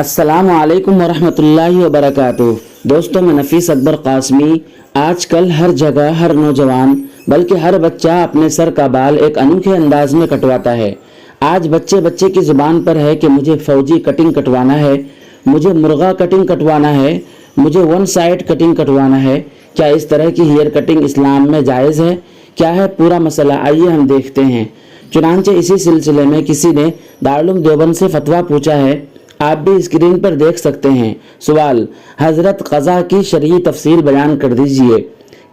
السلام علیکم ورحمۃ اللہ وبرکاتہ۔ دوستوں، میں نفیس اکبر قاسمی۔ آج کل ہر جگہ ہر نوجوان بلکہ ہر بچہ اپنے سر کا بال ایک انوکھے انداز میں کٹواتا ہے۔ آج بچے کی زبان پر ہے کہ مجھے فوجی کٹنگ کٹوانا ہے، مجھے مرغا کٹنگ کٹوانا ہے، مجھے ون سائڈ کٹنگ کٹوانا ہے۔ کیا اس طرح کی ہیئر کٹنگ اسلام میں جائز ہے؟ کیا ہے پورا مسئلہ؟ آئیے ہم دیکھتے ہیں۔ چنانچہ اسی سلسلے میں کسی نے دارالعلوم دیوبند سے فتویٰ پوچھا ہے، آپ بھی اسکرین پر دیکھ سکتے ہیں۔ سوال: حضرت قضا کی شرعی تفصیل بیان کر دیجئے۔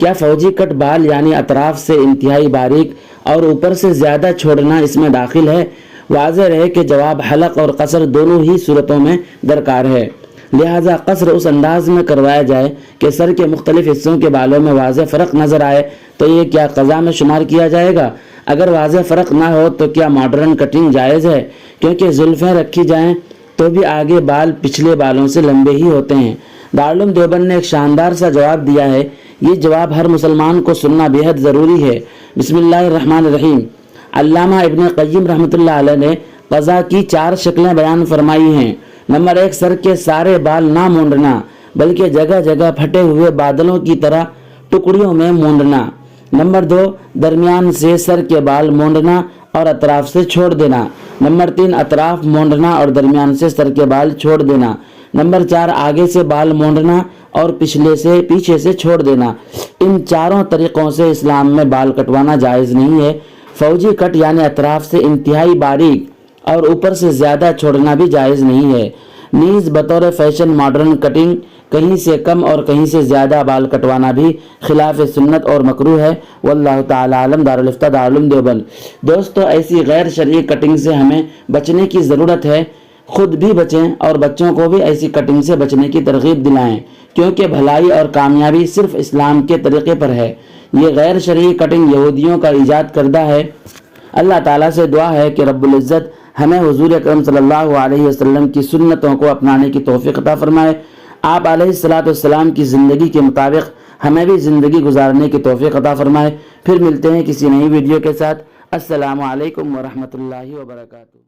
کیا فوجی کٹ بال یعنی اطراف سے انتہائی باریک اور اوپر سے زیادہ چھوڑنا اس میں داخل ہے؟ واضح رہے کہ جواب حلق اور قصر دونوں ہی صورتوں میں درکار ہے، لہذا قصر اس انداز میں کروایا جائے کہ سر کے مختلف حصوں کے بالوں میں واضح فرق نظر آئے تو یہ کیا قضا میں شمار کیا جائے گا؟ اگر واضح فرق نہ ہو تو کیا ماڈرن کٹنگ جائز ہے؟ کیونکہ زلفیں رکھی جائیں تو بھی آگے بال پچھلے بالوں سے لمبے ہی ہوتے ہیں۔ دارالعلوم دیوبند نے ایک شاندار سا جواب دیا ہے۔ یہ جواب ہر مسلمان کو سننا بےحد ضروری ہے۔ بسم اللہ الرحمن الرحیم۔ علامہ ابن قیم رحمۃ اللہ علیہ نے قضا کی 4 شکلیں بیان فرمائی ہیں۔ نمبر 1، سر کے سارے بال نہ مونڈنا بلکہ جگہ جگہ پھٹے ہوئے بادلوں کی طرح ٹکڑیوں میں مونڈنا۔ نمبر 2، درمیان سے سر کے بال مونڈنا اور اطراف سے چھوڑ دینا۔ نمبر 3، اطراف مونڈنا اور درمیان سے سر کے بال چھوڑ دینا۔ نمبر 4، آگے سے بال مونڈنا اور پیچھے سے چھوڑ دینا۔ ان 4 طریقوں سے اسلام میں بال کٹوانا جائز نہیں ہے۔ فوجی کٹ یعنی اطراف سے انتہائی باریک اور اوپر سے زیادہ چھوڑنا بھی جائز نہیں ہے۔ نیز بطور فیشن ماڈرن کٹنگ کہیں سے کم اور کہیں سے زیادہ بال کٹوانا بھی خلاف سنت اور مکروہ ہے۔ واللہ تعالی عالم۔ دارالفتہ دارالعلوم دیوبند۔ دوستو، ایسی غیر شرعی کٹنگ سے ہمیں بچنے کی ضرورت ہے۔ خود بھی بچیں اور بچوں کو بھی ایسی کٹنگ سے بچنے کی ترغیب دلائیں، کیونکہ بھلائی اور کامیابی صرف اسلام کے طریقے پر ہے۔ یہ غیر شرعی کٹنگ یہودیوں کا ایجاد کردہ ہے۔ اللہ تعالیٰ سے دعا ہے کہ رب العزت ہمیں حضور اکرم صلی اللہ علیہ وسلم کی سنتوں کو اپنانے کی توفیق عطا فرمائے۔ آپ علیہ السلام کی زندگی کے مطابق ہمیں بھی زندگی گزارنے کی توفیق عطا فرمائے۔ پھر ملتے ہیں کسی نئی ویڈیو کے ساتھ۔ السلام علیکم ورحمۃ اللہ وبرکاتہ۔